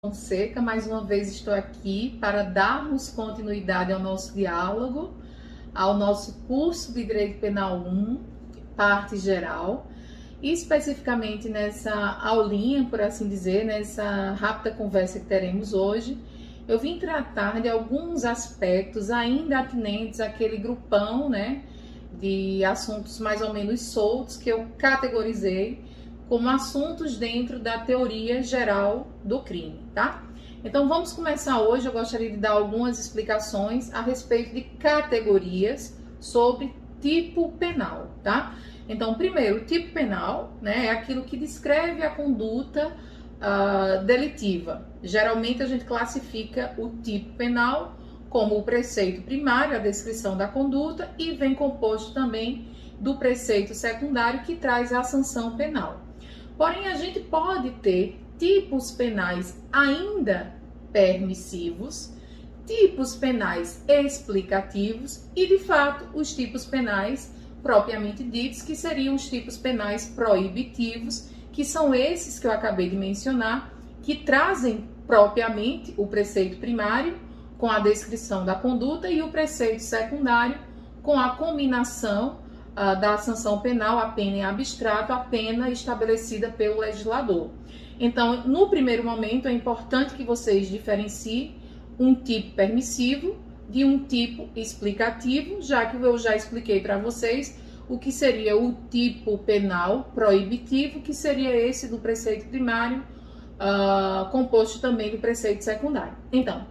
Fonseca, mais uma vez estou aqui para darmos continuidade ao nosso diálogo, ao nosso curso de Direito Penal 1, parte geral, e especificamente nessa aulinha, por assim dizer, nessa rápida conversa que teremos hoje, eu vim tratar de alguns aspectos ainda atinentes àquele grupão, né, de assuntos mais ou menos soltos que eu categorizei como assuntos dentro da teoria geral do crime, tá? Então vamos começar hoje. Eu gostaria de dar algumas explicações a respeito de categorias sobre tipo penal, tá? Então, primeiro, o tipo penal, né, é aquilo que descreve a conduta delitiva. Geralmente a gente classifica o tipo penal como o preceito primário, a descrição da conduta, e vem composto também do preceito secundário, que traz a sanção penal. Porém, a gente pode ter tipos penais ainda permissivos, tipos penais explicativos e, de fato, os tipos penais propriamente ditos, que seriam os tipos penais proibitivos, que são esses que eu acabei de mencionar, que trazem propriamente o preceito primário com a descrição da conduta e o preceito secundário com a combinação da sanção penal, a pena em abstrato, a pena estabelecida pelo legislador. Então, no primeiro momento, é importante que vocês diferenciem um tipo permissivo de um tipo explicativo, já que eu já expliquei para vocês o que seria o tipo penal proibitivo, que seria esse do preceito primário, composto também do preceito secundário. Então,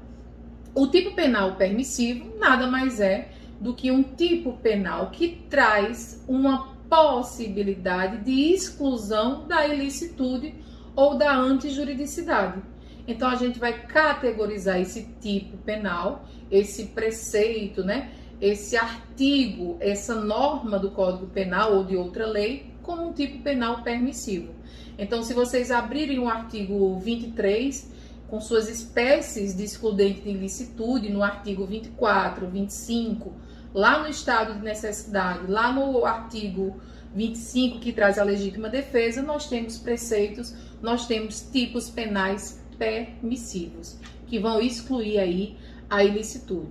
o tipo penal permissivo nada mais é do que um tipo penal que traz uma possibilidade de exclusão da ilicitude ou da antijuridicidade. Então, a gente vai categorizar esse tipo penal, esse preceito, né, esse artigo, essa norma do Código Penal ou de outra lei, como um tipo penal permissivo. Então, se vocês abrirem o artigo 23, com suas espécies de excludente de ilicitude, no artigo 24, 25, lá no estado de necessidade, lá no artigo 25, que traz a legítima defesa, nós temos preceitos, nós temos tipos penais permissivos, que vão excluir aí a ilicitude.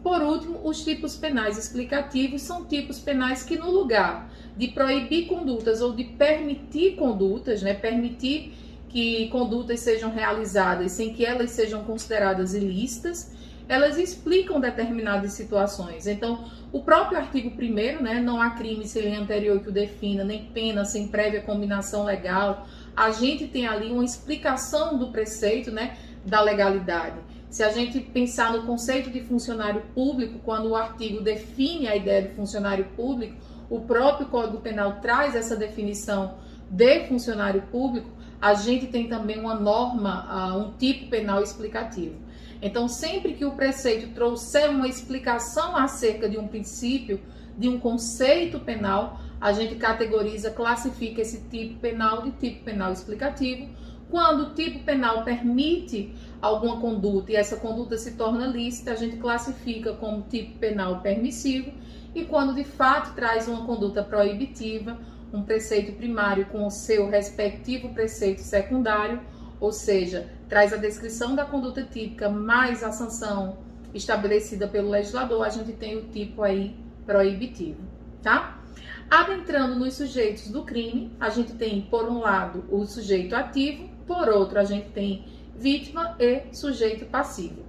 Por último, os tipos penais explicativos são tipos penais que, no lugar de proibir condutas ou de permitir condutas, né, permitir que condutas sejam realizadas sem que elas sejam consideradas ilícitas, elas explicam determinadas situações. Então, o próprio artigo 1º, né, não há crime sem lei anterior que o defina, nem pena sem prévia combinação legal. A gente tem ali uma explicação do preceito, né, da legalidade. Se a gente pensar no conceito de funcionário público, quando o artigo define a ideia de funcionário público, o próprio Código Penal traz essa definição de funcionário público, a gente tem também uma norma, um tipo penal explicativo. Então, sempre que o preceito trouxer uma explicação acerca de um princípio, de um conceito penal, a gente categoriza, classifica esse tipo penal de tipo penal explicativo. Quando o tipo penal permite alguma conduta e essa conduta se torna lícita, a gente classifica como tipo penal permissivo. E quando de fato traz uma conduta proibitiva, um preceito primário com o seu respectivo preceito secundário, ou seja, traz a descrição da conduta típica mais a sanção estabelecida pelo legislador, a gente tem o tipo aí proibitivo, tá? Adentrando nos sujeitos do crime, a gente tem, por um lado, o sujeito ativo, por outro, a gente tem vítima e sujeito passivo.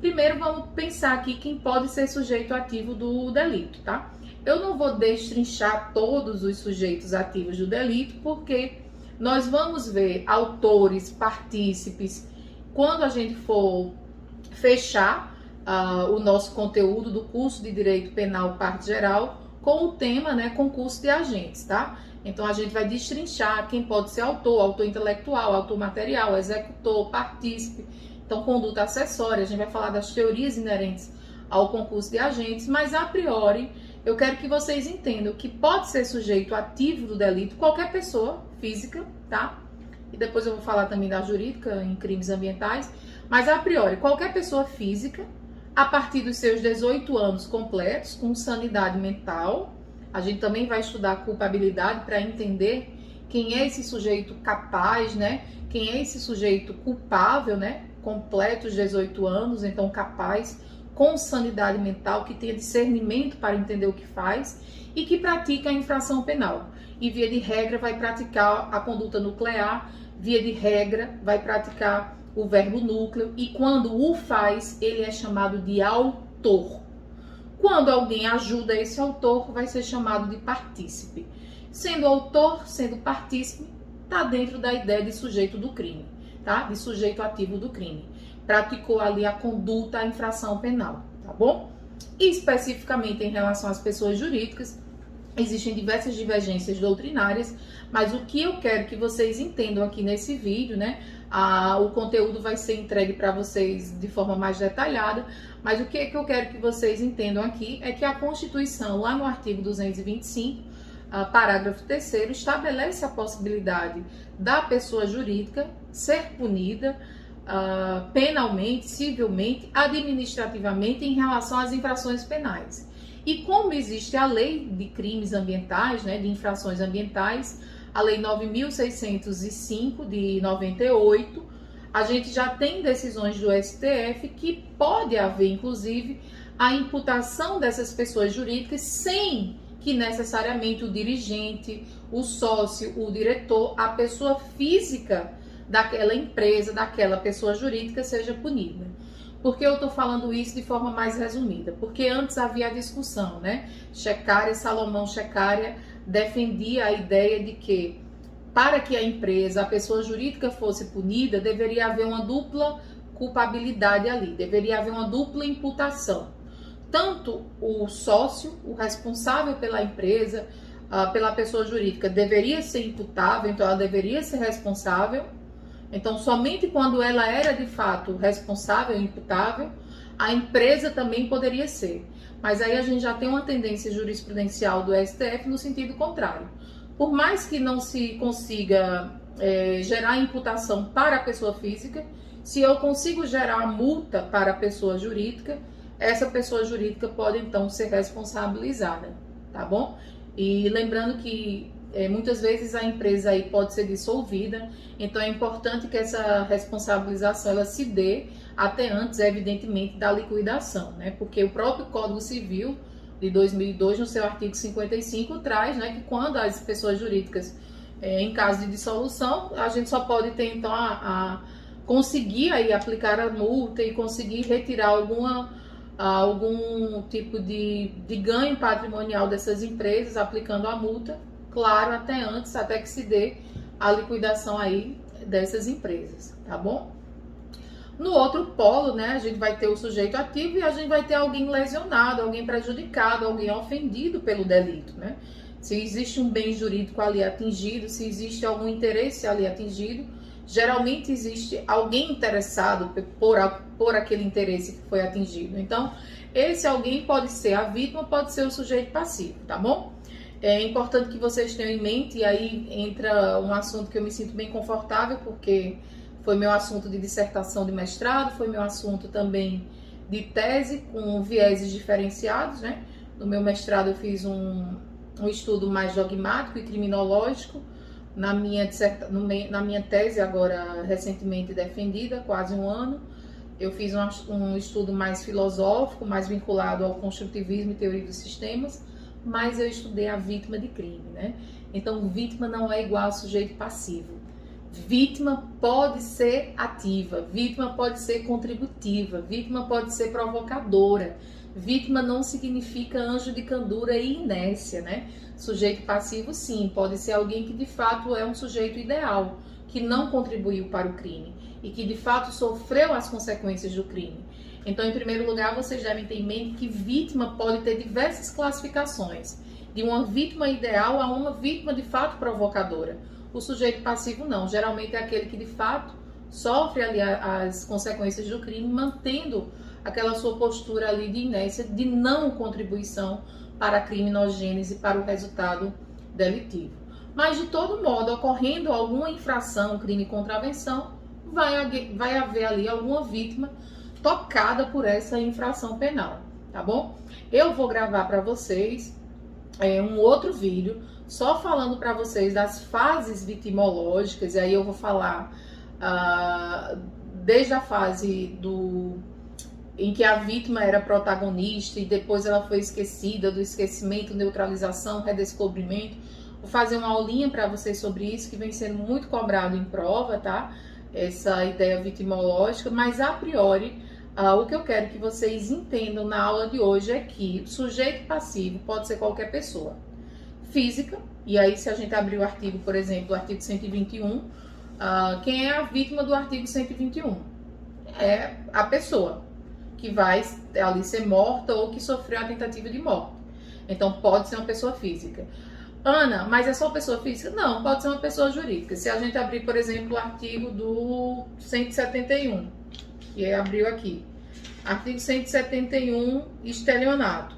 Primeiro, vamos pensar aqui quem pode ser sujeito ativo do delito, tá? Eu não vou destrinchar todos os sujeitos ativos do delito, porque nós vamos ver autores, partícipes, quando a gente for fechar o nosso conteúdo do curso de Direito Penal Parte Geral com o tema, né, concurso de agentes, tá? Então, a gente vai destrinchar quem pode ser autor, autor intelectual, autor material, executor, partícipe, então conduta acessória. A gente vai falar das teorias inerentes ao concurso de agentes, mas a priori eu quero que vocês entendam que pode ser sujeito ativo do delito qualquer pessoa física, tá? E depois eu vou falar também da jurídica em crimes ambientais, mas a priori qualquer pessoa física, a partir dos seus 18 anos completos, com sanidade mental. A gente também vai estudar culpabilidade para entender quem é esse sujeito capaz, né? Quem é esse sujeito culpável, né? Completo os 18 anos, então capaz, com sanidade mental, que tenha discernimento para entender o que faz e que pratica a infração penal. E via de regra vai praticar a conduta nuclear, via de regra vai praticar o verbo núcleo, e quando o faz, ele é chamado de autor. Quando alguém ajuda esse autor, vai ser chamado de partícipe. Sendo autor, sendo partícipe, está dentro da ideia de sujeito do crime, tá? De sujeito ativo do crime. Praticou ali a conduta, a infração penal, tá bom? E especificamente em relação às pessoas jurídicas, existem diversas divergências doutrinárias, mas o que eu quero que vocês entendam aqui nesse vídeo, né? O conteúdo vai ser entregue para vocês de forma mais detalhada, mas o que eu quero que vocês entendam aqui é que a Constituição, lá no artigo 225, parágrafo 3º, estabelece a possibilidade da pessoa jurídica ser punida penalmente, civilmente, administrativamente em relação às infrações penais. E como existe a lei de crimes ambientais, né, de infrações ambientais, a lei 9.605 de 98, a gente já tem decisões do STF que pode haver, inclusive, a imputação dessas pessoas jurídicas sem que necessariamente o dirigente, o sócio, o diretor, a pessoa física daquela empresa, daquela pessoa jurídica seja punida. Por que eu estou falando isso de forma mais resumida? Porque antes havia a discussão, né? Salomão Shecaria defendia a ideia de que, para que a empresa, a pessoa jurídica fosse punida, deveria haver uma dupla culpabilidade ali, deveria haver uma dupla imputação. Tanto o sócio, o responsável pela empresa, pela pessoa jurídica, deveria ser imputável, então ela deveria ser responsável. Então, somente quando ela era de fato responsável e imputável, a empresa também poderia ser. Mas aí a gente já tem uma tendência jurisprudencial do STF no sentido contrário. Por mais que não se consiga gerar imputação para a pessoa física, se eu consigo gerar multa para a pessoa jurídica, essa pessoa jurídica pode então ser responsabilizada, tá bom? E lembrando que muitas vezes a empresa aí pode ser dissolvida, então é importante que essa responsabilização ela se dê até antes, evidentemente, da liquidação, né? Porque o próprio Código Civil de 2002, no seu artigo 55, traz, né, que quando as pessoas jurídicas, em caso de dissolução, a gente só pode ter então conseguir aí aplicar a multa e conseguir retirar algum tipo de ganho patrimonial dessas empresas aplicando a multa, claro, até antes, até que se dê a liquidação aí dessas empresas, tá bom? No outro polo, né, a gente vai ter o sujeito ativo e a gente vai ter alguém lesionado, alguém prejudicado, alguém ofendido pelo delito, né? Se existe um bem jurídico ali atingido, se existe algum interesse ali atingido, geralmente existe alguém interessado por aquele interesse que foi atingido. Então, esse alguém pode ser a vítima, pode ser o sujeito passivo, tá bom? É importante que vocês tenham em mente, e aí entra um assunto que eu me sinto bem confortável, porque foi meu assunto de dissertação de mestrado, foi meu assunto também de tese, com vieses diferenciados, né? No meu mestrado eu fiz um estudo mais dogmático e criminológico. Na minha tese, agora recentemente defendida, quase um ano, eu fiz um estudo mais filosófico, mais vinculado ao construtivismo e teoria dos sistemas, mas eu estudei a vítima de crime, né? Então, vítima não é igual a sujeito passivo. Vítima pode ser ativa, vítima pode ser contributiva, vítima pode ser provocadora. Vítima não significa anjo de candura e inércia, né? Sujeito passivo, sim, pode ser alguém que de fato é um sujeito ideal, que não contribuiu para o crime e que de fato sofreu as consequências do crime. Então, em primeiro lugar, vocês devem ter em mente que vítima pode ter diversas classificações, de uma vítima ideal a uma vítima de fato provocadora. O sujeito passivo não, geralmente é aquele que de fato sofre ali as consequências do crime, mantendo aquela sua postura ali de inércia, de não contribuição para a criminogênese, para o resultado delitivo. Mas, de todo modo, ocorrendo alguma infração, crime e contravenção, vai haver ali alguma vítima tocada por essa infração penal, tá bom? Eu vou gravar para vocês um outro vídeo só falando para vocês das fases vitimológicas, e aí eu vou falar desde a fase em que a vítima era protagonista e depois ela foi esquecida, do esquecimento, neutralização, redescobrimento. Vou fazer uma aulinha para vocês sobre isso, que vem sendo muito cobrado em prova, tá? Essa ideia vitimológica, mas a priori, o que eu quero que vocês entendam na aula de hoje é que o sujeito passivo pode ser qualquer pessoa física, e aí se a gente abrir o artigo, por exemplo, o artigo 121, quem é a vítima do artigo 121? É a pessoa que vai ali ser morta ou que sofreu a tentativa de morte. Então pode ser uma pessoa física. Ana, mas é só pessoa física? Não, pode ser uma pessoa jurídica. Se a gente abrir, por exemplo, o artigo do 171, que abriu aqui. Artigo 171, estelionato.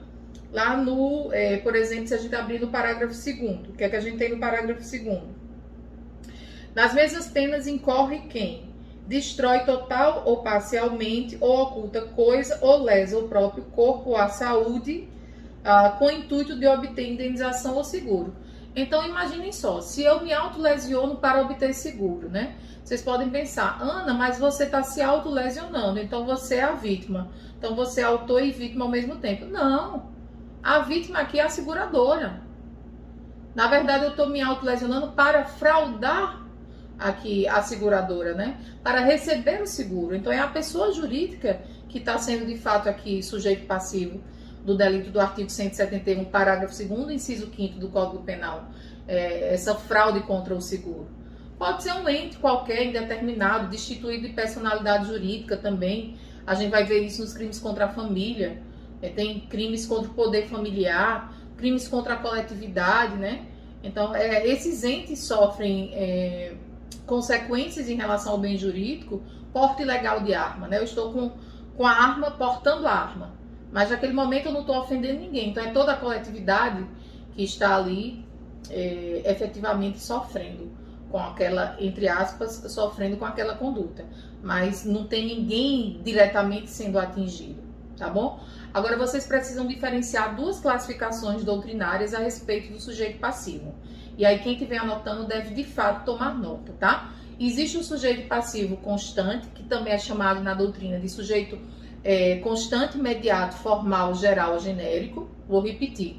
Lá no, por exemplo, se a gente abrir no parágrafo 2º, o que é que a gente tem no parágrafo 2º? Nas mesmas penas incorre quem destrói total ou parcialmente, ou oculta coisa, ou lesa o próprio corpo ou a saúde, com o intuito de obter indenização ou seguro. Então, imaginem só, se eu me autolesiono para obter seguro, né? Vocês podem pensar, Ana, mas você está se autolesionando, então você é a vítima. Então, você é autor e vítima ao mesmo tempo. Não, a vítima aqui é a seguradora. Na verdade, eu estou me autolesionando para fraudar aqui a seguradora, né? Para receber o seguro. Então, é a pessoa jurídica que está sendo, de fato, aqui sujeito passivo do delito do artigo 171, parágrafo 2º, inciso 5º do Código Penal, essa fraude contra o seguro. Pode ser um ente qualquer, indeterminado, destituído de personalidade jurídica também. A gente vai ver isso nos crimes contra a família, tem crimes contra o poder familiar, crimes contra a coletividade, né? Então, esses entes sofrem consequências em relação ao bem jurídico, porte ilegal de arma, né? Eu estou com a arma, portando a arma. Mas naquele momento eu não estou ofendendo ninguém. Então é toda a coletividade que está ali efetivamente sofrendo com aquela, entre aspas, sofrendo com aquela conduta. Mas não tem ninguém diretamente sendo atingido, tá bom? Agora vocês precisam diferenciar duas classificações doutrinárias a respeito do sujeito passivo. E aí quem estiver anotando deve de fato tomar nota, tá? Existe o sujeito passivo constante, que também é chamado na doutrina de sujeito constante, imediato, formal, geral, genérico. Vou repetir.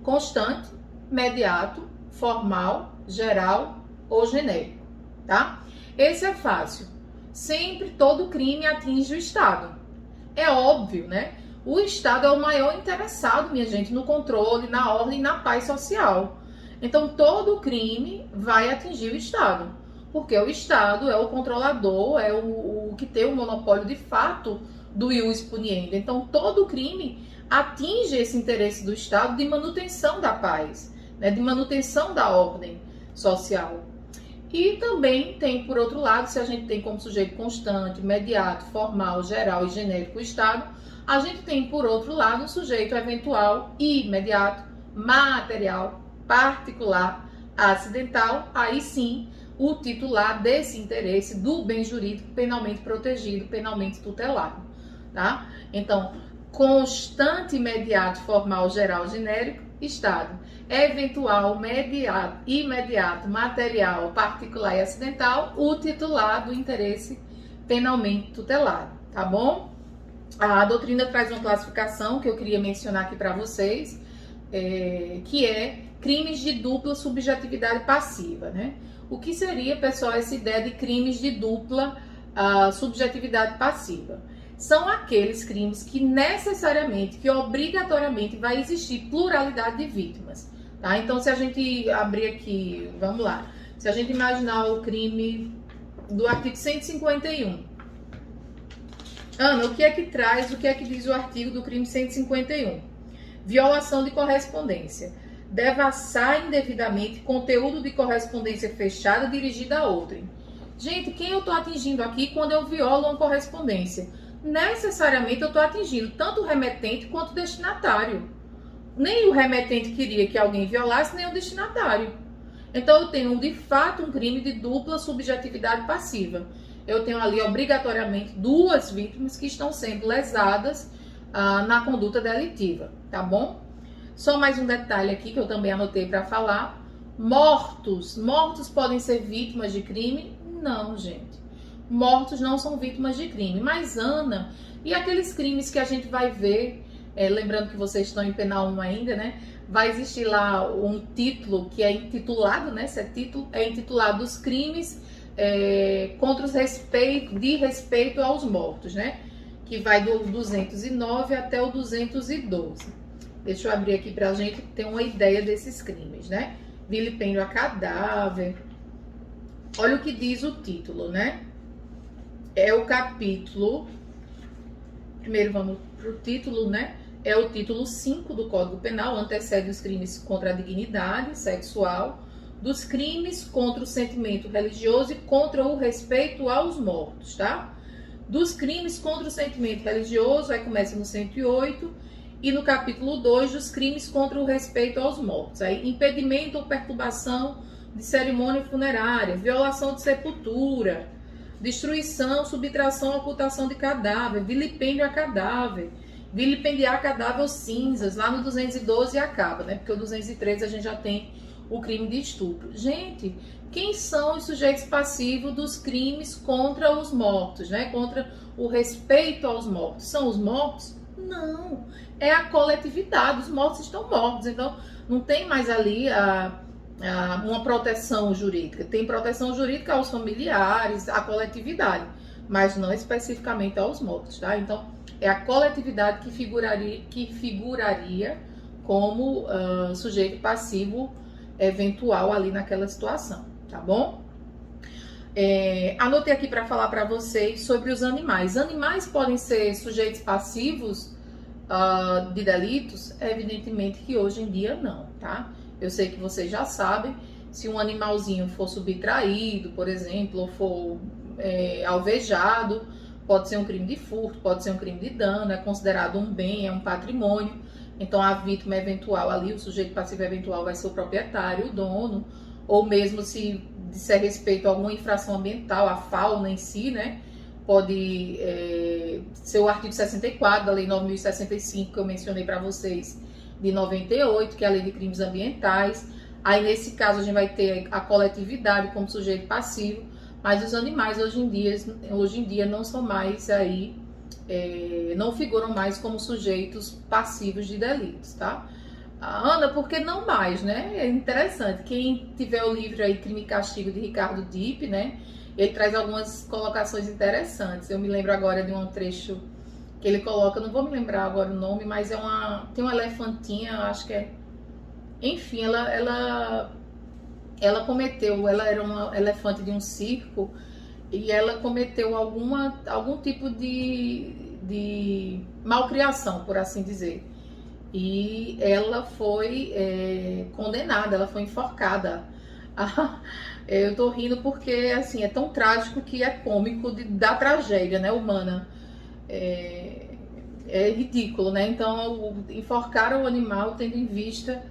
Constante, imediato, formal, geral ou genérico, tá? Esse é fácil. Sempre todo crime atinge o Estado. É óbvio, né? O Estado é o maior interessado, minha gente, no controle, na ordem e na paz social. Então, todo crime vai atingir o Estado. Porque o Estado é o controlador, é o que tem o monopólio de fato do ius puniendi. Então, todo crime atinge esse interesse do Estado de manutenção da paz, né, de manutenção da ordem social. E também tem, por outro lado, se a gente tem como sujeito constante, imediato, formal, geral e genérico o Estado, a gente tem, por outro lado, um sujeito eventual e imediato, material, particular, acidental, aí sim, o titular desse interesse do bem jurídico penalmente protegido, penalmente tutelado. Tá? Então, constante, imediato, formal, geral, genérico, Estado. Eventual, imediato, material, particular e acidental, o titular do interesse penalmente tutelado, tá bom? A doutrina traz uma classificação que eu queria mencionar aqui para vocês, que é crimes de dupla subjetividade passiva, né? O que seria, pessoal, essa ideia de crimes de dupla subjetividade passiva? São aqueles crimes que necessariamente, que obrigatoriamente vai existir pluralidade de vítimas, tá? Então, se a gente abrir aqui, vamos lá, se a gente imaginar o crime do artigo 151, Ana, o que é que traz, o que é que diz o artigo do crime 151? Violação de correspondência. Devassar indevidamente conteúdo de correspondência fechada dirigida a outrem. Gente, quem eu estou atingindo aqui quando eu violo uma correspondência? Necessariamente eu estou atingindo tanto o remetente quanto o destinatário. Nem o remetente queria que alguém violasse, nem o destinatário. Então eu tenho de fato um crime de dupla subjetividade passiva. Eu tenho ali obrigatoriamente duas vítimas que estão sendo lesadas na conduta delitiva, tá bom? Só mais um detalhe aqui que eu também anotei para falar. Mortos podem ser vítimas de crime? Não, gente. Mortos não são vítimas de crime. Mas, Ana, e aqueles crimes que a gente vai ver, lembrando que vocês estão em Penal 1 ainda, né? Vai existir lá um título que é intitulado, né? Esse título é intitulado Os Crimes contra os respeito aos mortos, né? Que vai do 209 até o 212. Deixa eu abrir aqui pra gente ter uma ideia desses crimes, né? Vilipêndio a cadáver. Olha o que diz o título, né? É o capítulo... Primeiro vamos pro título, né? É o título 5 do Código Penal, antecede os crimes contra a dignidade sexual, dos crimes contra o sentimento religioso e contra o respeito aos mortos, tá? Dos crimes contra o sentimento religioso, aí começa no 108, e no capítulo 2, dos crimes contra o respeito aos mortos. Aí, impedimento ou perturbação de cerimônia funerária, violação de sepultura, destruição, subtração, ocultação de cadáver, vilipêndio a cadáver, vilipendiar cadáver ou cinzas, lá no 212 acaba, né? Porque o 213 a gente já tem o crime de estupro. Gente, quem são os sujeitos passivos dos crimes contra os mortos, né? Contra o respeito aos mortos. São os mortos? Não. É a coletividade. Os mortos estão mortos. Então, não tem mais ali uma proteção jurídica. Tem proteção jurídica aos familiares, à coletividade, mas não especificamente aos mortos, tá? Então, é a coletividade que figuraria como sujeito passivo eventual ali naquela situação, tá bom? Anotei aqui para falar para vocês sobre os animais. Animais podem ser sujeitos passivos de delitos? Evidentemente que hoje em dia não, tá? Eu sei que vocês já sabem, se um animalzinho for subtraído, por exemplo, ou for alvejado, pode ser um crime de furto, pode ser um crime de dano, é considerado um bem, é um patrimônio. Então, a vítima eventual ali, o sujeito passivo eventual vai ser o proprietário, o dono, ou mesmo se disser respeito a alguma infração ambiental, a fauna em si, né? Pode ser o artigo 64 da Lei 9.065, que eu mencionei para vocês, de 98, que é a Lei de Crimes Ambientais. Aí, nesse caso, a gente vai ter a coletividade como sujeito passivo, mas os animais hoje em dia não são mais aí, não figuram mais como sujeitos passivos de delitos, tá? Ana, por que não mais, né? É interessante. Quem tiver o livro aí, Crime e Castigo, de Ricardo Dipp, né? Ele traz algumas colocações interessantes. Eu me lembro agora de um trecho que ele coloca, não vou me lembrar agora o nome, mas tem uma elefantinha, acho que é... Enfim, ela era uma elefante de um circo e ela cometeu algum tipo de malcriação, por assim dizer. E ela foi condenada, ela foi enforcada. Eu tô rindo porque, assim, é tão trágico que é cômico da tragédia, né, humana. É ridículo, né? Então, enforcaram o animal tendo em vista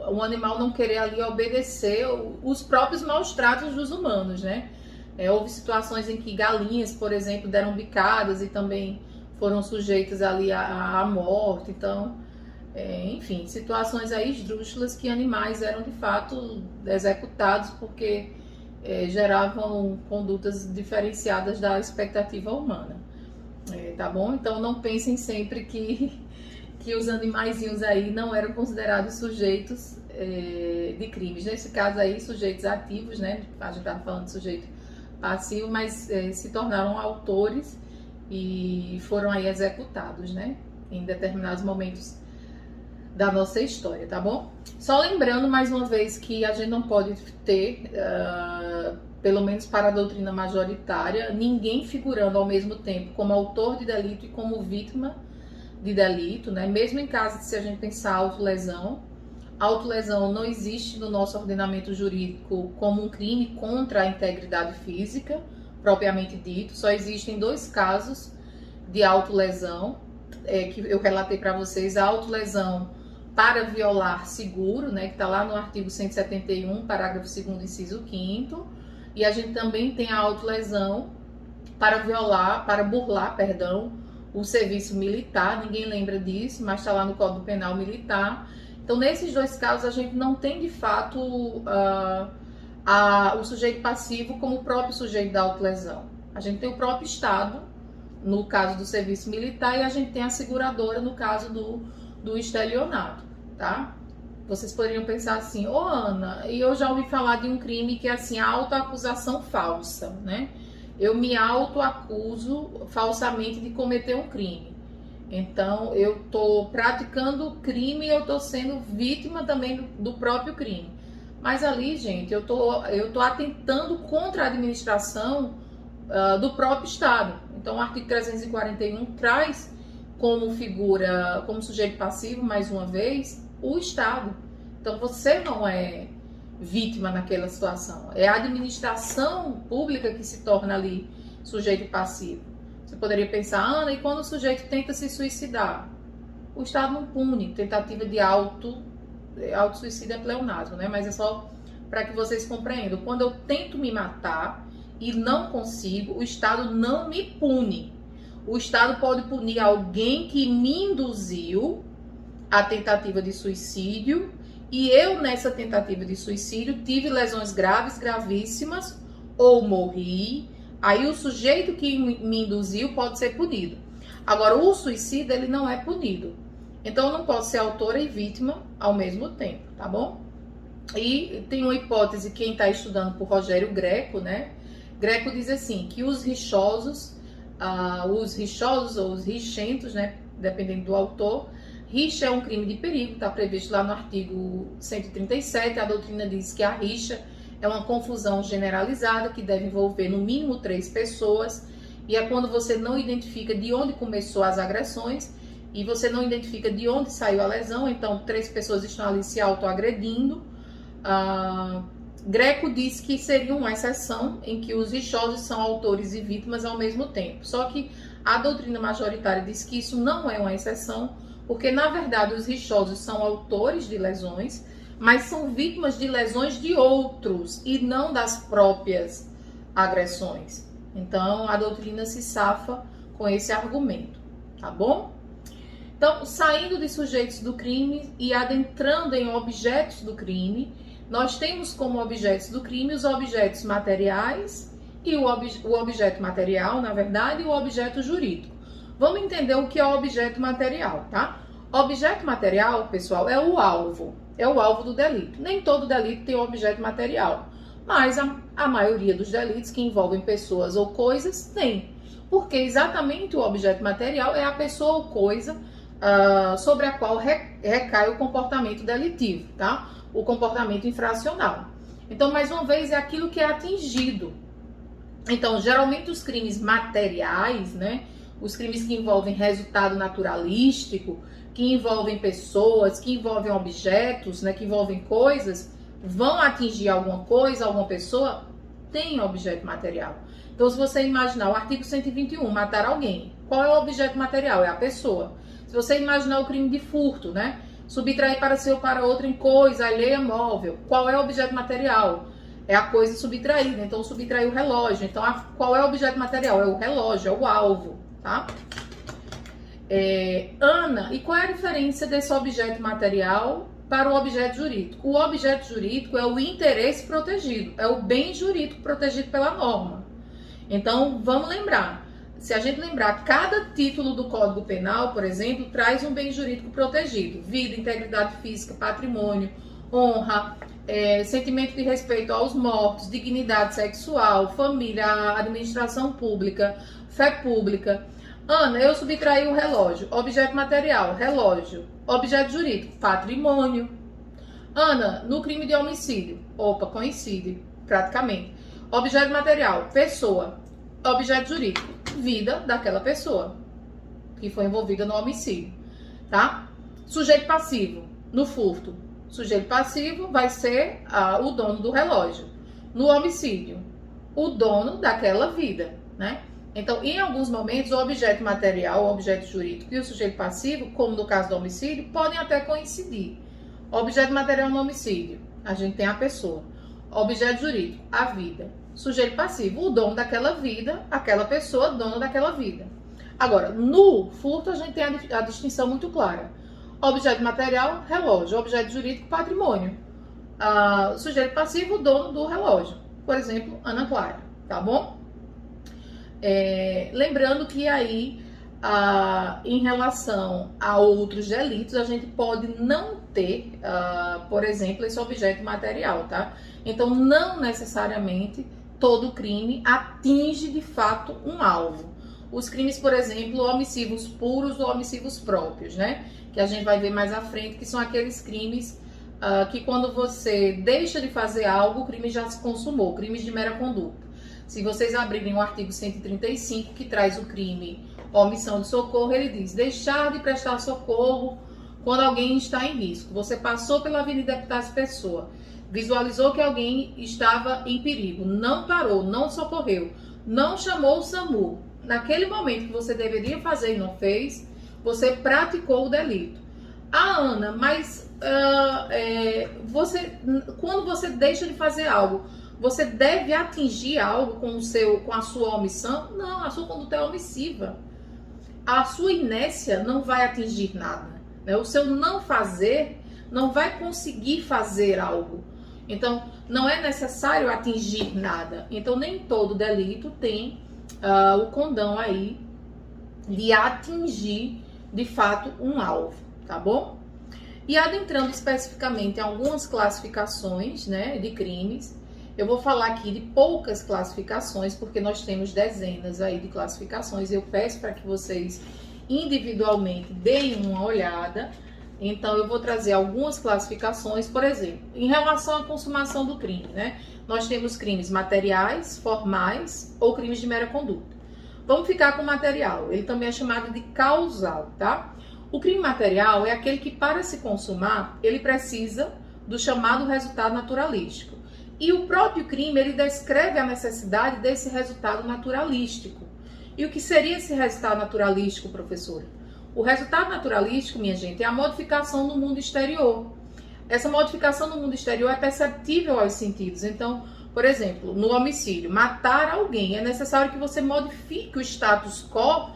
o animal não querer ali obedecer os próprios maus tratos dos humanos, né? Houve situações em que galinhas, por exemplo, deram bicadas e também foram sujeitas ali à morte. Então, enfim, situações aí esdrúxulas que animais eram de fato executados porque geravam condutas diferenciadas da expectativa humana. Tá bom? Então, não pensem sempre que os animaizinhos aí não eram considerados sujeitos de crimes. Nesse caso aí, sujeitos ativos, né? A gente estava falando de sujeito passivo, mas se tornaram autores e foram aí executados, né? Em determinados momentos da nossa história, tá bom? Só lembrando mais uma vez que a gente não pode ter, pelo menos para a doutrina majoritária, ninguém figurando ao mesmo tempo como autor de delito e como vítima de delito, né? Mesmo em caso de, se a gente pensar autolesão, autolesão não existe no nosso ordenamento jurídico como um crime contra a integridade física, propriamente dito. Só existem 2 casos de autolesão, que eu relatei para vocês: a autolesão para violar seguro, né, que está lá no artigo 171, parágrafo 2º, inciso 5º, e a gente também tem a autolesão para burlar, o serviço militar. Ninguém lembra disso, mas está lá no Código Penal Militar. Então, nesses dois casos, a gente não tem de fato o sujeito passivo como o próprio sujeito da autolesão. A gente tem o próprio Estado, no caso do serviço militar, e a gente tem a seguradora no caso do estelionato, tá? Vocês poderiam pensar assim, ô Ana, e eu já ouvi falar de um crime que é assim, a autoacusação falsa, né? Eu me autoacuso falsamente de cometer um crime. Então, eu tô praticando crime e eu tô sendo vítima também do próprio crime. Mas ali, gente, eu tô atentando contra a administração do próprio Estado. Então, o artigo 341 traz como figura, como sujeito passivo, mais uma vez, o Estado. Então, você não é vítima naquela situação. É a administração pública que se torna ali sujeito passivo. Você poderia pensar, Ana, e quando o sujeito tenta se suicidar? O Estado não pune tentativa de auto-suicídio é pleonasmo, né? Mas é só para que vocês compreendam. Quando eu tento me matar e não consigo, o Estado não me pune. O Estado pode punir alguém que me induziu à tentativa de suicídio e eu, nessa tentativa de suicídio, tive lesões graves, gravíssimas, ou morri. Aí o sujeito que me induziu pode ser punido. Agora, o suicida, ele não é punido. Então, eu não posso ser autora e vítima ao mesmo tempo, tá bom? E tem uma hipótese, quem está estudando por Rogério Greco, né? Greco diz assim, que os rixosos ou os rixentos, né? Dependendo do autor, rixa é um crime de perigo, está previsto lá no artigo 137, a doutrina diz que a rixa é uma confusão generalizada que deve envolver no mínimo 3 pessoas e é quando você não identifica de onde começou as agressões e você não identifica de onde saiu a lesão, então 3 pessoas estão ali se autoagredindo. Greco diz que seria uma exceção em que os rixosos são autores e vítimas ao mesmo tempo, só que a doutrina majoritária diz que isso não é uma exceção, porque na verdade os rixosos são autores de lesões, mas são vítimas de lesões de outros e não das próprias agressões. Então, a doutrina se safa com esse argumento, tá bom? Então, saindo de sujeitos do crime e adentrando em objetos do crime, nós temos como objetos do crime os objetos materiais e o objeto material, na verdade, e o objeto jurídico. Vamos entender o que é objeto material, tá? Objeto material, pessoal, é o alvo do delito. Nem todo delito tem objeto material, mas a maioria dos delitos que envolvem pessoas ou coisas tem, porque exatamente o objeto material é a pessoa ou coisa sobre a qual recai o comportamento delitivo, tá? O comportamento infracional. Então, mais uma vez, é aquilo que é atingido. Então, geralmente os crimes materiais, né? Os crimes que envolvem resultado naturalístico, que envolvem pessoas, que envolvem objetos, né, que envolvem coisas, vão atingir alguma coisa, alguma pessoa, tem objeto material. Então, se você imaginar o artigo 121, matar alguém, qual é o objeto material? É a pessoa. Se você imaginar o crime de furto, né, subtrair para si ou para outro em coisa alheia móvel, qual é o objeto material? É a coisa subtraída, então subtrair o relógio. Então, qual é o objeto material? É o relógio, é o alvo, tá? Ana, e qual é a diferença desse objeto material para o objeto jurídico? O objeto jurídico é o interesse protegido, é o bem jurídico protegido pela norma. Então, vamos lembrar, se a gente lembrar, cada título do Código Penal, por exemplo, traz um bem jurídico protegido: vida, integridade física, patrimônio, honra, sentimento de respeito aos mortos, dignidade sexual, família, administração pública, fé pública. Ana, eu subtraí o relógio. Objeto material, relógio. Objeto jurídico, patrimônio. Ana, no crime de homicídio. Opa, coincide, praticamente. Objeto material, pessoa. Objeto jurídico, vida daquela pessoa que foi envolvida no homicídio, tá? Sujeito passivo, no furto. Sujeito passivo vai ser o dono do relógio. No homicídio, o dono daquela vida, né? Então, em alguns momentos, o objeto material, o objeto jurídico e o sujeito passivo, como no caso do homicídio, podem até coincidir. Objeto material no homicídio, a gente tem a pessoa. Objeto jurídico, a vida. Sujeito passivo, o dono daquela vida, aquela pessoa, dono daquela vida. Agora, no furto, a gente tem a distinção muito clara. Objeto material, relógio. Objeto jurídico, patrimônio. Sujeito passivo, dono do relógio. Por exemplo, Ana Clara, tá bom? Lembrando que aí, em relação a outros delitos, a gente pode não ter, por exemplo, esse objeto material, tá? Então, não necessariamente todo crime atinge de fato um alvo. Os crimes, por exemplo, omissivos puros ou omissivos próprios, né? Que a gente vai ver mais à frente, que são aqueles crimes que quando você deixa de fazer algo, o crime já se consumou, crimes de mera conduta. Se vocês abrirem o artigo 135, que traz o crime omissão de socorro, ele diz: deixar de prestar socorro quando alguém está em risco. Você passou pela Avenida Epitácio Pessoa, visualizou que alguém estava em perigo, não parou, não socorreu, não chamou o SAMU. Naquele momento que você deveria fazer e não fez, você praticou o delito. Ana, mas quando você deixa de fazer algo, você deve atingir algo com a sua omissão? Não, a sua conduta é omissiva. A sua inércia não vai atingir nada, né? O seu não fazer não vai conseguir fazer algo. Então, não é necessário atingir nada. Então, nem todo delito tem o condão aí de atingir, de fato, um alvo, tá bom? E adentrando especificamente em algumas classificações, né, de crimes, eu vou falar aqui de poucas classificações, porque nós temos dezenas aí de classificações. Eu peço para que vocês individualmente deem uma olhada. Então, eu vou trazer algumas classificações, por exemplo, em relação à consumação do crime, né? Nós temos crimes materiais, formais ou crimes de mera conduta. Vamos ficar com o material, ele também é chamado de causal, tá? O crime material é aquele que, para se consumar, ele precisa do chamado resultado naturalístico. E o próprio crime, ele descreve a necessidade desse resultado naturalístico. E o que seria esse resultado naturalístico, professora? O resultado naturalístico, minha gente, é a modificação no mundo exterior. Essa modificação no mundo exterior é perceptível aos sentidos. Então, por exemplo, no homicídio, matar alguém, é necessário que você modifique o status quo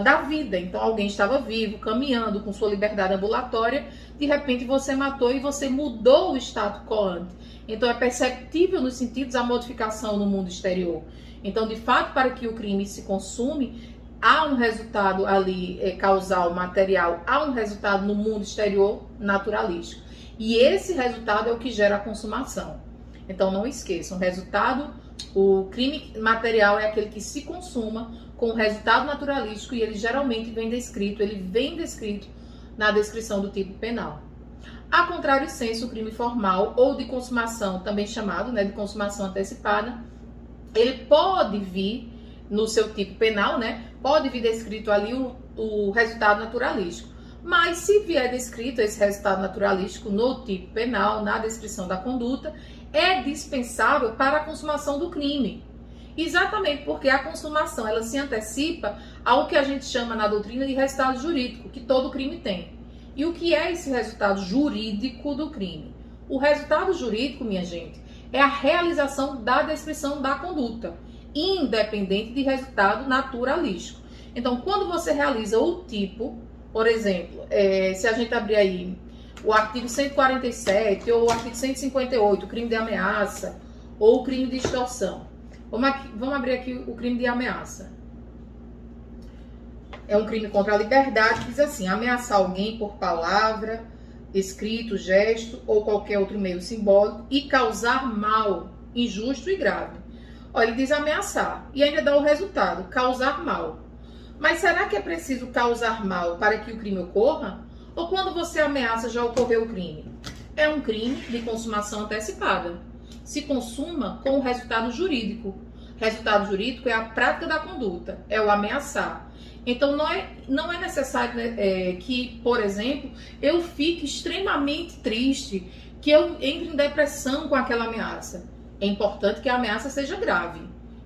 da vida. Então, alguém estava vivo, caminhando com sua liberdade ambulatória, de repente você matou e você mudou o status quo ante. Então, é perceptível nos sentidos a modificação no mundo exterior. Então, de fato, para que o crime se consume, há um resultado ali causal, material, há um resultado no mundo exterior naturalístico. E esse resultado é o que gera a consumação. Então, não esqueçam, o crime material é aquele que se consuma com o resultado naturalístico e ele geralmente vem descrito na descrição do tipo penal. A contrário senso, o crime formal ou de consumação, também chamado, né, de consumação antecipada, ele pode vir no seu tipo penal, né, pode vir descrito ali o resultado naturalístico. Mas se vier descrito esse resultado naturalístico no tipo penal, na descrição da conduta, é dispensável para a consumação do crime. Exatamente porque a consumação, ela se antecipa ao que a gente chama na doutrina de resultado jurídico, que todo crime tem. E o que é esse resultado jurídico do crime? O resultado jurídico, minha gente, é a realização da descrição da conduta, independente de resultado naturalístico. Então, quando você realiza o tipo, por exemplo, se a gente abrir aí o artigo 147 ou o artigo 158, o crime de ameaça ou o crime de extorsão. Vamos abrir aqui o crime de ameaça. É um crime contra a liberdade, diz assim: ameaçar alguém por palavra, escrito, gesto ou qualquer outro meio simbólico e causar mal injusto e grave. Olha, ele diz ameaçar e ainda dá o resultado, causar mal. Mas será que é preciso causar mal para que o crime ocorra? Ou quando você ameaça já ocorreu o crime? É um crime de consumação antecipada. Se consuma com o resultado jurídico. Resultado jurídico é a prática da conduta, é o ameaçar. Então não é necessário que, por exemplo, eu fique extremamente triste, que eu entre em depressão com aquela ameaça. É importante que a ameaça seja grave,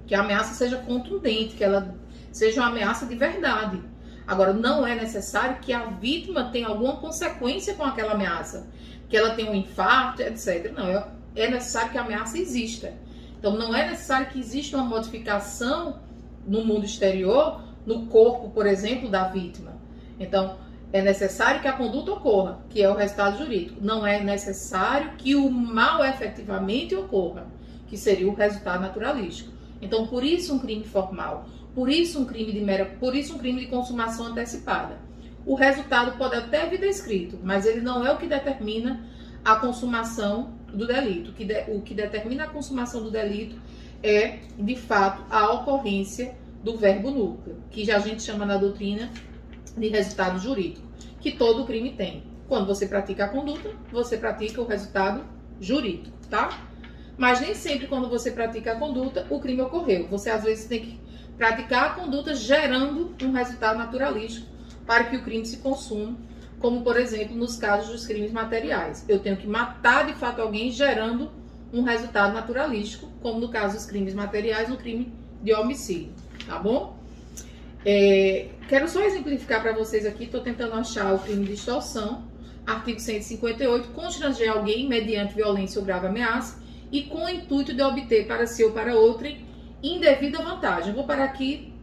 que a ameaça seja contundente, que ela seja uma ameaça de verdade. Agora, não é necessário que a vítima tenha alguma consequência com aquela ameaça, que ela tenha um infarto, etc. Não, é necessário que a ameaça exista. Então, não é necessário que exista uma modificação no mundo exterior, no corpo, por exemplo, da vítima. Então, É necessário que a conduta ocorra, que é o resultado jurídico. Não é necessário que o mal efetivamente ocorra, que seria o resultado naturalístico. Então, por isso um crime formal, por isso um crime de consumação antecipada. O resultado pode até vir descrito, mas ele não é o que determina a consumação do delito. O que determina a consumação do delito é, de fato, a ocorrência do verbo núcleo, que a gente chama na doutrina de resultado jurídico, que todo crime tem. Quando você pratica a conduta, você pratica o resultado jurídico, tá? Mas nem sempre quando você pratica a conduta, o crime ocorreu. Você às vezes tem que praticar a conduta gerando um resultado naturalístico para que o crime se consuma, como por exemplo nos casos dos crimes materiais. Eu tenho que matar de fato alguém gerando um resultado naturalístico, como no caso dos crimes materiais, no crime de homicídio, tá bom? Quero só exemplificar para vocês aqui, estou tentando achar o crime de extorsão, artigo 158, constranger alguém mediante violência ou grave ameaça e com o intuito de obter para si ou para outrem indevida vantagem. Vou parar aqui,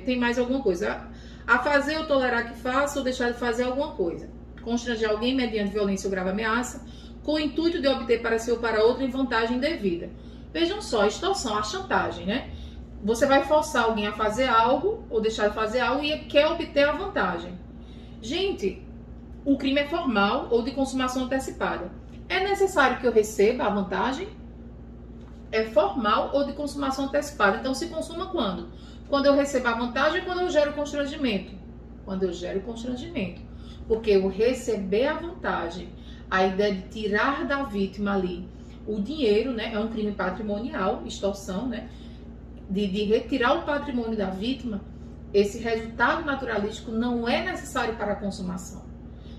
tem mais alguma coisa. A fazer ou tolerar que faça ou deixar de fazer alguma coisa. Constranger alguém mediante violência ou grave ameaça com o intuito de obter para si ou para outrem vantagem indevida. Vejam só, extorsão, a chantagem, né? Você vai forçar alguém a fazer algo ou deixar de fazer algo e quer obter a vantagem. Gente, o crime é formal ou de consumação antecipada. É necessário que eu receba a vantagem? É formal ou de consumação antecipada. Então, se consuma quando? Quando eu recebo a vantagem ou quando eu gero constrangimento? Quando eu gero constrangimento. Porque eu receber a vantagem, a ideia de tirar da vítima ali o dinheiro, né? É um crime patrimonial, extorsão, né? De retirar o patrimônio da vítima, esse resultado naturalístico não é necessário para a consumação.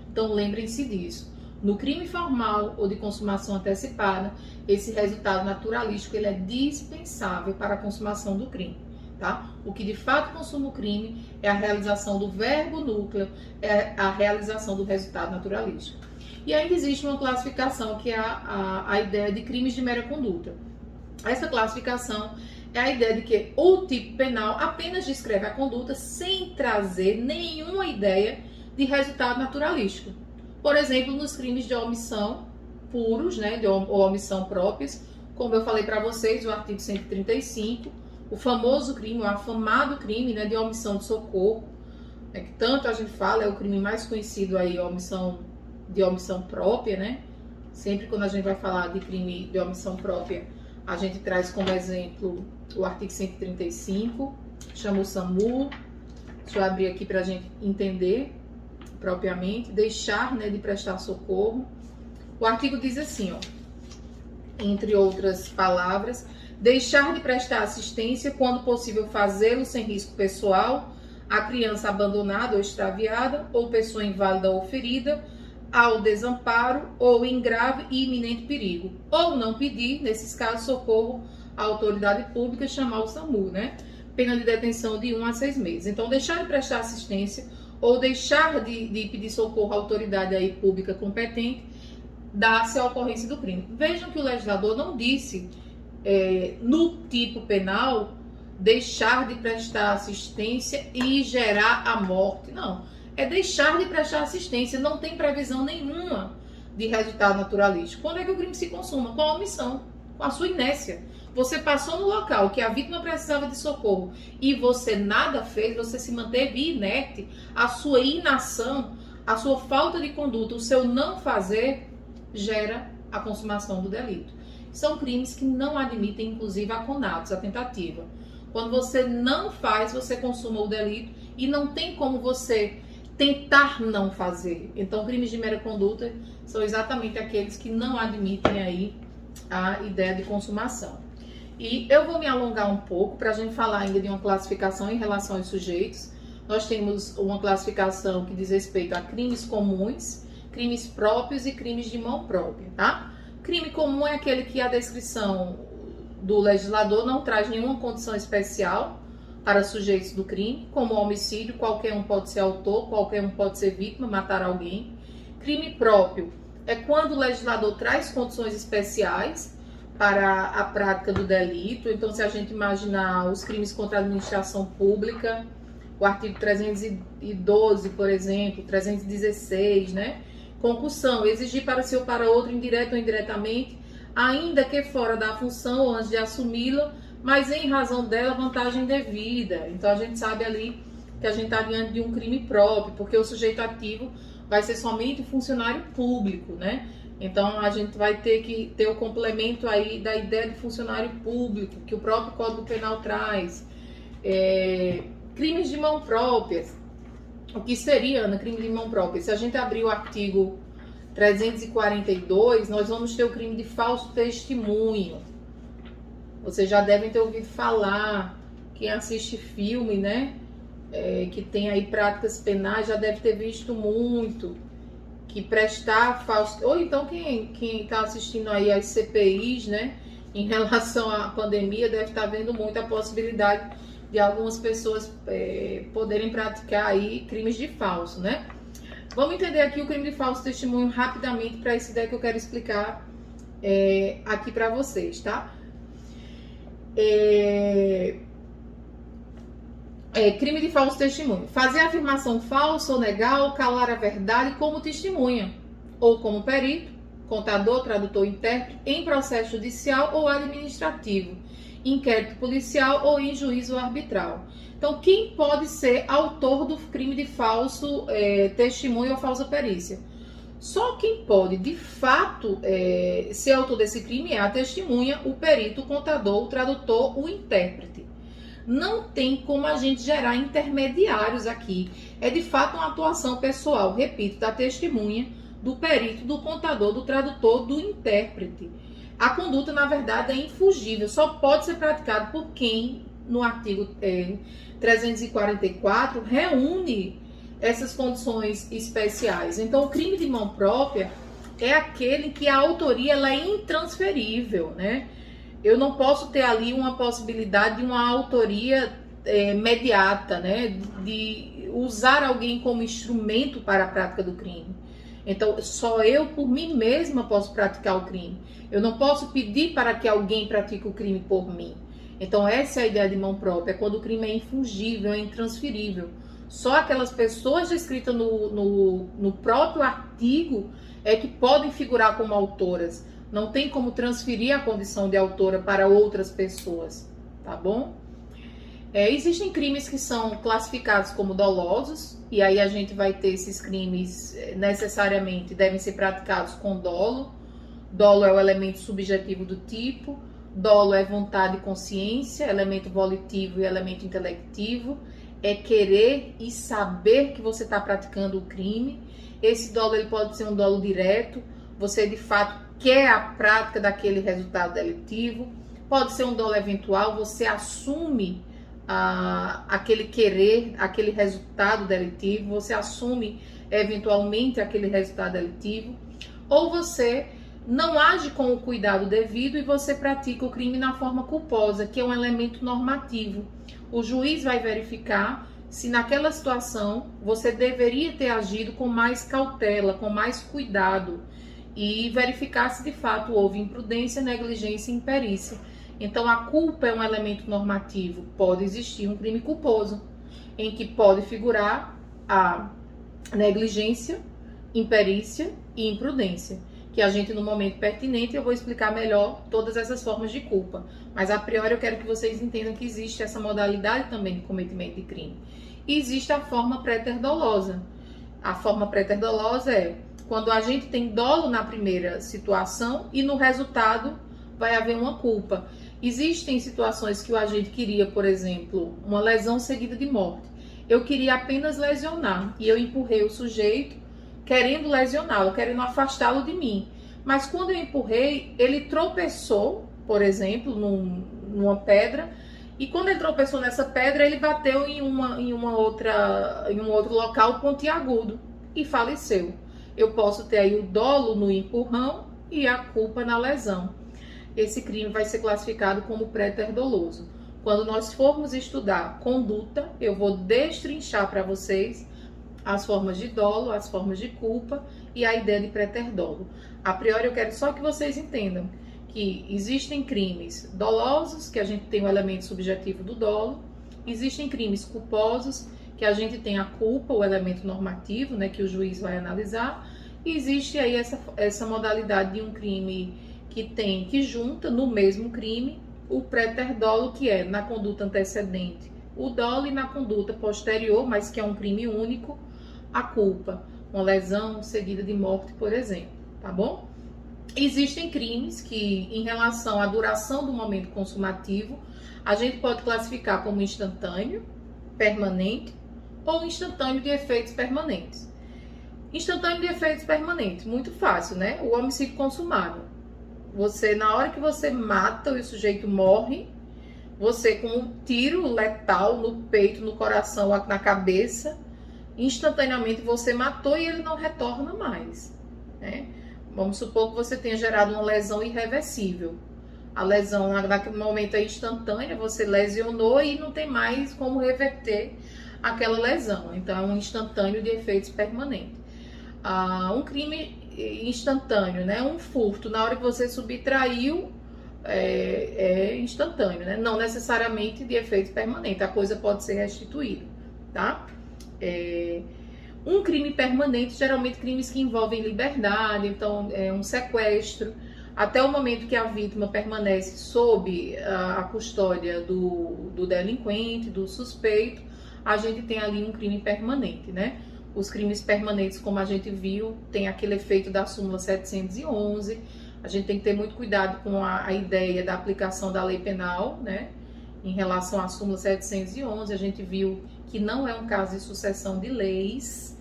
Então, lembrem-se disso. No crime formal ou de consumação antecipada, esse resultado naturalístico ele é dispensável para a consumação do crime. Tá? O que de fato consuma o crime é a realização do verbo núcleo, é a realização do resultado naturalístico. E ainda existe uma classificação que é a ideia de crimes de mera conduta. Essa classificação é a ideia de que o tipo penal apenas descreve a conduta sem trazer nenhuma ideia de resultado naturalístico. Por exemplo, nos crimes de omissão puros, né, ou omissão próprios, como eu falei para vocês, o artigo 135, o famoso crime, o afamado crime, né, de omissão de socorro, né, que tanto a gente fala, é o crime mais conhecido aí, omissão própria, né? Sempre quando a gente vai falar de crime de omissão própria, a gente traz como exemplo o artigo 135, chama o SAMU. Deixa eu abrir aqui para a gente entender propriamente. Deixar, né, de prestar socorro. O artigo diz assim, ó, entre outras palavras, deixar de prestar assistência quando possível fazê-lo sem risco pessoal, a criança abandonada ou extraviada, ou pessoa inválida ou ferida, ao desamparo ou em grave e iminente perigo, ou não pedir, nesses casos, socorro à autoridade pública, chamar o SAMU, né? Pena de detenção de 1 a 6 meses. Então, deixar de prestar assistência ou deixar de pedir socorro à autoridade aí pública competente, dá-se a ocorrência do crime. Vejam que o legislador não disse, no tipo penal, deixar de prestar assistência e gerar a morte. Não. É deixar de prestar assistência, não tem previsão nenhuma de resultado naturalístico. Quando é que o crime se consuma? Com a omissão, com a sua inércia. Você passou no local que a vítima precisava de socorro e você nada fez, você se manteve inerte, a sua inação, a sua falta de conduta, o seu não fazer, gera a consumação do delito. São crimes que não admitem, inclusive, a conatos, a tentativa. Quando você não faz, você consuma o delito e não tem como você tentar não fazer. Então, crimes de mera conduta são exatamente aqueles que não admitem aí a ideia de consumação. E eu vou me alongar um pouco para a gente falar ainda de uma classificação em relação aos sujeitos. Nós temos uma classificação que diz respeito a crimes comuns, crimes próprios e crimes de mão própria, tá? Crime comum é aquele que a descrição do legislador não traz nenhuma condição especial para sujeitos do crime, como homicídio, qualquer um pode ser autor, qualquer um pode ser vítima, matar alguém. Crime próprio é quando o legislador traz condições especiais para a prática do delito. Então, se a gente imaginar os crimes contra a administração pública, o artigo 312, por exemplo, 316, né? Concussão, exigir para si ou para outro, indireto ou indiretamente, ainda que fora da função ou antes de assumi-la, mas em razão dela, vantagem devida. Então a gente sabe ali que a gente está diante de um crime próprio, porque o sujeito ativo vai ser somente funcionário público, né? Então a gente vai ter que ter o complemento aí da ideia de funcionário público, que o próprio Código Penal traz. Crimes de mão própria. O que seria, Ana, crime de mão própria? Se a gente abrir o artigo 342, nós vamos ter o crime de falso testemunho. Vocês já devem ter ouvido falar, quem assiste filme, né? Que tem aí práticas penais, já deve ter visto muito, que prestar falso... Ou então quem está assistindo aí as CPIs, né? Em relação à pandemia, deve estar vendo muito a possibilidade de algumas pessoas poderem praticar aí crimes de falso, né? Vamos entender aqui o crime de falso testemunho rapidamente para essa ideia que eu quero explicar aqui para vocês, tá? Crime de falso testemunho. Fazer afirmação falsa ou negar ou calar a verdade como testemunha, ou como perito, contador, tradutor, intérprete, em processo judicial ou administrativo, inquérito policial ou em juízo arbitral. Então, quem pode ser autor do crime de falso testemunho ou falsa perícia? Só quem pode, de fato, ser autor desse crime é a testemunha, o perito, o contador, o tradutor, o intérprete. Não tem como a gente gerar intermediários aqui. É, de fato, uma atuação pessoal, repito, da testemunha, do perito, do contador, do tradutor, do intérprete. A conduta, na verdade, é infugível, só pode ser praticada por quem, no artigo 344, reúne essas condições especiais. Então, o crime de mão própria é aquele que a autoria ela é intransferível, né? Eu não posso ter ali uma possibilidade de uma autoria mediata, né? De usar alguém como instrumento para a prática do crime. Então, só eu, por mim mesma, posso praticar o crime. Eu não posso pedir para que alguém pratique o crime por mim. Então, essa é a ideia de mão própria, é quando o crime é infungível, é intransferível. Só aquelas pessoas descritas no próprio artigo é que podem figurar como autoras. Não tem como transferir a condição de autora para outras pessoas, tá bom? Existem crimes que são classificados como dolosos, e aí a gente vai ter esses crimes necessariamente devem ser praticados com dolo. Dolo é o elemento subjetivo do tipo, dolo é vontade e consciência, elemento volitivo e elemento intelectivo, é querer e saber que você está praticando o crime. Esse dolo ele pode ser um dolo direto, você de fato quer a prática daquele resultado delitivo, pode ser um dolo eventual, você assume aquele querer, aquele resultado delitivo, você assume eventualmente aquele resultado delitivo, ou você não age com o cuidado devido e você pratica o crime na forma culposa, que é um elemento normativo. O juiz vai verificar se naquela situação você deveria ter agido com mais cautela, com mais cuidado, e verificar se de fato houve imprudência, negligência e imperícia. Então, a culpa é um elemento normativo. Pode existir um crime culposo, em que pode figurar a negligência, imperícia e imprudência, que a gente, no momento pertinente, eu vou explicar melhor todas essas formas de culpa. Mas, a priori, eu quero que vocês entendam que existe essa modalidade também de cometimento de crime. E existe a forma préter-dolosa. A forma préter-dolosa é quando a gente tem dolo na primeira situação e no resultado vai haver uma culpa. Existem situações que o agente queria, por exemplo, uma lesão seguida de morte. Eu queria apenas lesionar e eu empurrei o sujeito querendo lesioná-lo, querendo afastá-lo de mim. Mas quando eu empurrei, ele tropeçou, por exemplo, numa pedra, e quando ele tropeçou nessa pedra, ele bateu em um outro local pontiagudo e faleceu. Eu posso ter aí o dolo no empurrão e a culpa na lesão. Esse crime vai ser classificado como préter-doloso. Quando nós formos estudar conduta, eu vou destrinchar para vocês as formas de dolo, as formas de culpa e a ideia de préter-dolo. A priori, eu quero só que vocês entendam que existem crimes dolosos, que a gente tem o elemento subjetivo do dolo, existem crimes culposos, que a gente tem a culpa, o elemento normativo, né, que o juiz vai analisar, e existe aí essa modalidade de um crime que junta no mesmo crime o préter dolo, que é na conduta antecedente o dolo, e na conduta posterior, mas que é um crime único, a culpa, uma lesão seguida de morte, por exemplo, tá bom? Existem crimes que, em relação à duração do momento consumativo, a gente pode classificar como instantâneo, permanente ou instantâneo de efeitos permanentes. Instantâneo de efeitos permanentes, muito fácil, né? O homicídio consumado. Você, na hora que você mata e o sujeito morre, você com um tiro letal no peito, no coração, na cabeça, instantaneamente você matou e ele não retorna mais, né? Vamos supor que você tenha gerado uma lesão irreversível. A lesão naquele momento é instantânea, você lesionou e não tem mais como reverter aquela lesão. Então é um instantâneo de efeitos permanentes. Um crime instantâneo, né? Um furto, na hora que você subtraiu, é instantâneo, né? Não necessariamente de efeitos permanentes, a coisa pode ser restituída, tá? Um crime permanente, geralmente crimes que envolvem liberdade, então é um sequestro, até o momento que a vítima permanece sob a custódia do delinquente, do suspeito, a gente tem ali um crime permanente, né? Os crimes permanentes, como a gente viu, tem aquele efeito da súmula 711, a gente tem que ter muito cuidado com a ideia da aplicação da lei penal, né? Em relação à súmula 711, a gente viu que não é um caso de sucessão de leis,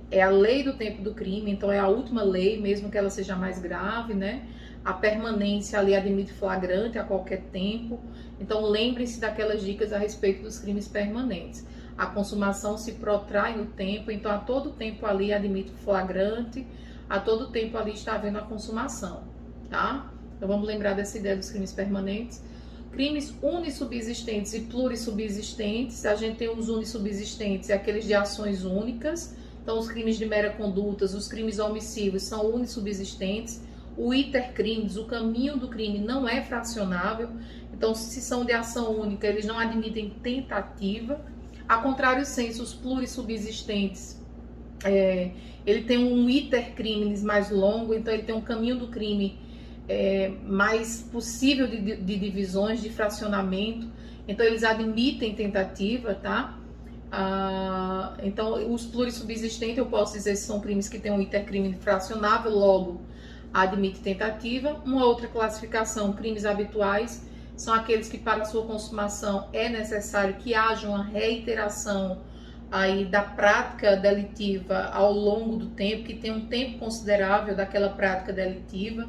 é a lei do tempo do crime, então é a última lei, mesmo que ela seja mais grave, né? A permanência ali admite flagrante a qualquer tempo, então lembre-se daquelas dicas a respeito dos crimes permanentes. A consumação se protrai no tempo, então a todo tempo ali admite flagrante, a todo tempo ali está havendo a consumação, tá? Então vamos lembrar dessa ideia dos crimes permanentes. Crimes unissubsistentes e plurissubsistentes, a gente tem os unissubsistentes, aqueles de ações únicas, então os crimes de mera condutas, os crimes omissivos são unissubsistentes, o itercrimes, o caminho do crime não é fracionável, então se são de ação única, eles não admitem tentativa. A contrário senso, os plurissubsistentes, ele tem um itercrimes mais longo, então ele tem um caminho do crime mais possível de divisões, de fracionamento, então eles admitem tentativa, tá? Então os plurissubsistentes, eu posso dizer, são crimes que têm um itercrime fracionável, logo admite tentativa. Uma outra classificação, crimes habituais, são aqueles que para sua consumação é necessário que haja uma reiteração aí da prática delitiva ao longo do tempo, que tem um tempo considerável daquela prática delitiva,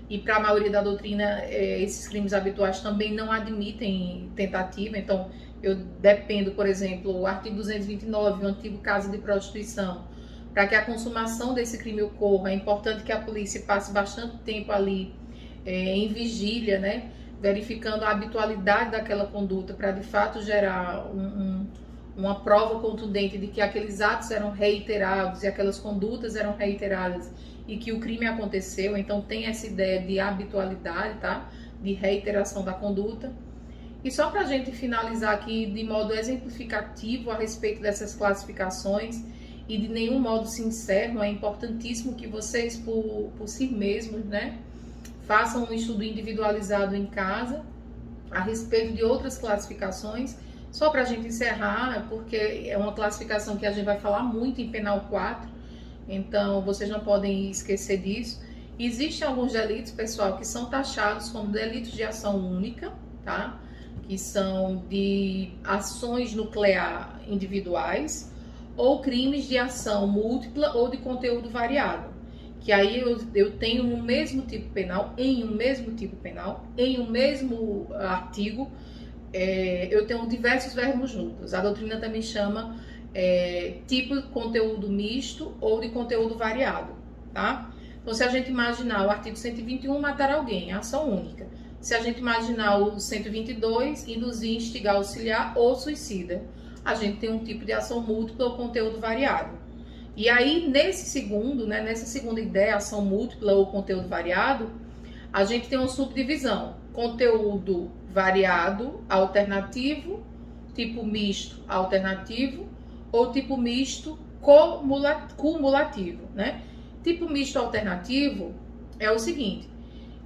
e para a maioria da doutrina esses crimes habituais também não admitem tentativa. Então eu dependo, por exemplo, o artigo 229, o antigo caso de prostituição. Para que a consumação desse crime ocorra, é importante que a polícia passe bastante tempo ali em vigília, né? Verificando a habitualidade daquela conduta, para de fato gerar uma prova contundente de que aqueles atos eram reiterados e aquelas condutas eram reiteradas e que o crime aconteceu. Então tem essa ideia de habitualidade, tá? De reiteração da conduta. E só para a gente finalizar aqui de modo exemplificativo a respeito dessas classificações, e de nenhum modo se encerram, é importantíssimo que vocês, por si mesmos, né, façam um estudo individualizado em casa a respeito de outras classificações. Só para a gente encerrar, porque é uma classificação que a gente vai falar muito em Penal 4, então vocês não podem esquecer disso. Existem alguns delitos, pessoal, que são taxados como delitos de ação única, tá? Que são de ações nuclear individuais, ou crimes de ação múltipla ou de conteúdo variado, que aí eu tenho um mesmo tipo penal, em um mesmo artigo, eu tenho diversos verbos juntos. A doutrina também chama tipo de conteúdo misto ou de conteúdo variado, tá? Então, se a gente imaginar o artigo 121, matar alguém, ação única. Se a gente imaginar o 122, induzir, instigar, auxiliar ou suicida, a gente tem um tipo de ação múltipla ou conteúdo variado. E aí, nesse segundo, né, nessa segunda ideia, ação múltipla ou conteúdo variado, a gente tem uma subdivisão: conteúdo variado, alternativo, tipo misto, alternativo, ou tipo misto cumulativo, né? Tipo misto alternativo é o seguinte: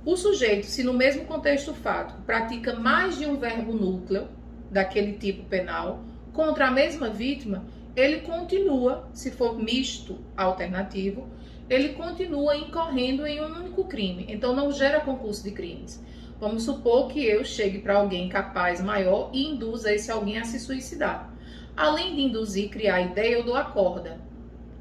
o sujeito, se no mesmo contexto fático pratica mais de um verbo núcleo daquele tipo penal contra a mesma vítima, ele continua, se for misto alternativo, ele continua incorrendo em um único crime. Então não gera concurso de crimes. Vamos supor que eu chegue para alguém capaz maior e induza esse alguém a se suicidar. Além de induzir, criar ideia, eu dou a corda.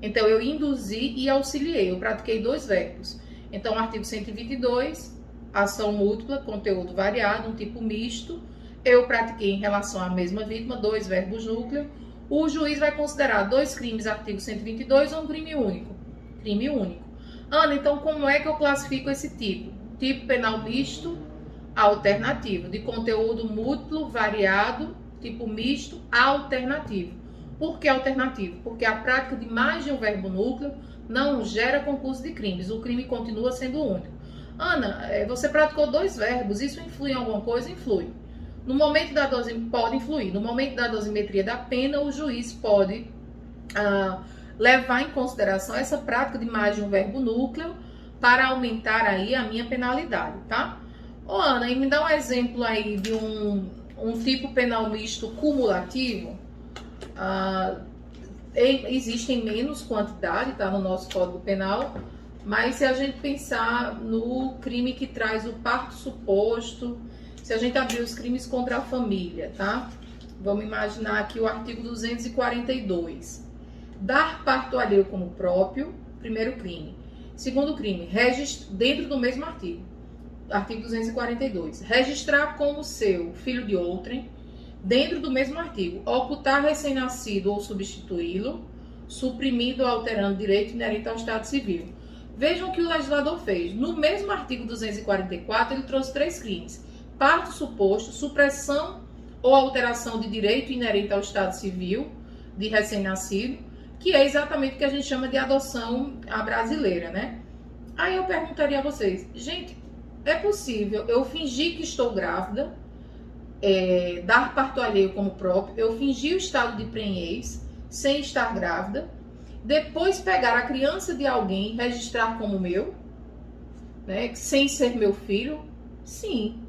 Então eu induzi e auxiliei, eu pratiquei dois verbos. Então artigo 122, ação múltipla, conteúdo variado, um tipo misto. Eu pratiquei em relação à mesma vítima, dois verbos núcleo. O juiz vai considerar dois crimes, artigo 122, ou um crime único? Crime único. Ana, então como é que eu classifico esse tipo? Tipo penal misto alternativo, de conteúdo múltiplo, variado, tipo misto alternativo. Por que alternativo? Porque a prática de mais de um verbo núcleo não gera concurso de crimes, o crime continua sendo único. Ana, você praticou dois verbos, isso influi em alguma coisa? Influi. No momento da pode influir. No momento da dosimetria da pena, o juiz pode levar em consideração essa prática de mais de um verbo núcleo para aumentar aí a minha penalidade, tá? Ô Ana, e me dá um exemplo aí de um tipo penal misto cumulativo. Existem menos quantidade, tá, no nosso Código Penal, mas se a gente pensar no crime que traz o parto suposto, se a gente abrir os crimes contra a família, tá? Vamos imaginar aqui o artigo 242. Dar parto alheio como próprio, primeiro crime. Segundo crime, dentro do mesmo artigo. Artigo 242. Registrar como seu filho de outrem, dentro do mesmo artigo. Ocultar recém-nascido ou substituí-lo, suprimindo ou alterando direito inerente ao Estado Civil. Vejam o que o legislador fez. No mesmo artigo 244, ele trouxe três crimes: parto suposto, supressão ou alteração de direito inerente ao Estado Civil de recém-nascido, que é exatamente o que a gente chama de adoção à brasileira, né? Aí eu perguntaria a vocês, gente, é possível eu fingir que estou grávida, dar parto alheio como próprio, eu fingir o estado de prenhez sem estar grávida, depois pegar a criança de alguém e registrar como meu, né, sem ser meu filho? Sim.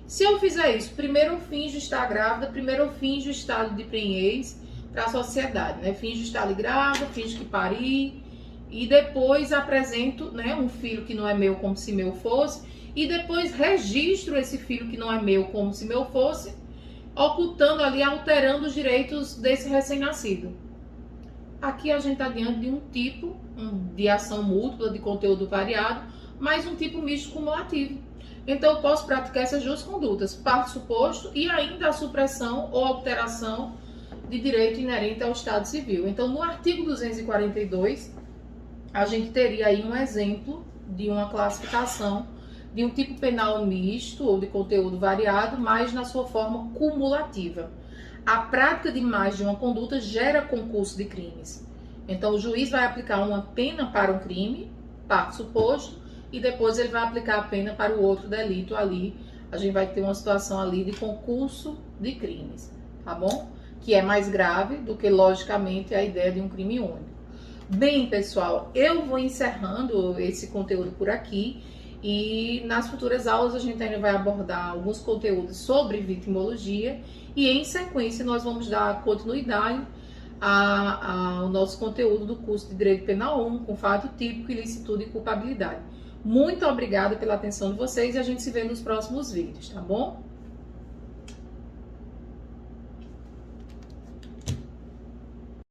Se eu fizer isso, primeiro eu finjo estar grávida, primeiro eu finjo o estado de prenhez para a sociedade, né? Finjo estar grávida, finjo que pari, e depois apresento, né, um filho que não é meu como se meu fosse, e depois registro esse filho que não é meu como se meu fosse, ocultando ali, alterando os direitos desse recém-nascido. Aqui a gente está diante de um tipo de ação múltipla, de conteúdo variado, mas um tipo misto cumulativo. Então eu posso praticar essas duas condutas, parto suposto e ainda a supressão ou alteração de direito inerente ao Estado Civil. Então no artigo 242, a gente teria aí um exemplo de uma classificação de um tipo penal misto ou de conteúdo variado, mas na sua forma cumulativa. A prática de mais de uma conduta gera concurso de crimes. Então o juiz vai aplicar uma pena para um crime, parto suposto, e depois ele vai aplicar a pena para o outro delito ali. A gente vai ter uma situação ali de concurso de crimes, tá bom? Que é mais grave do que, logicamente, a ideia de um crime único. Bem, pessoal, eu vou encerrando esse conteúdo por aqui e nas futuras aulas a gente ainda vai abordar alguns conteúdos sobre vitimologia e em sequência nós vamos dar continuidade ao nosso conteúdo do curso de Direito Penal 1 com fato típico, ilicitude e culpabilidade. Muito obrigada pela atenção de vocês e a gente se vê nos próximos vídeos, tá bom?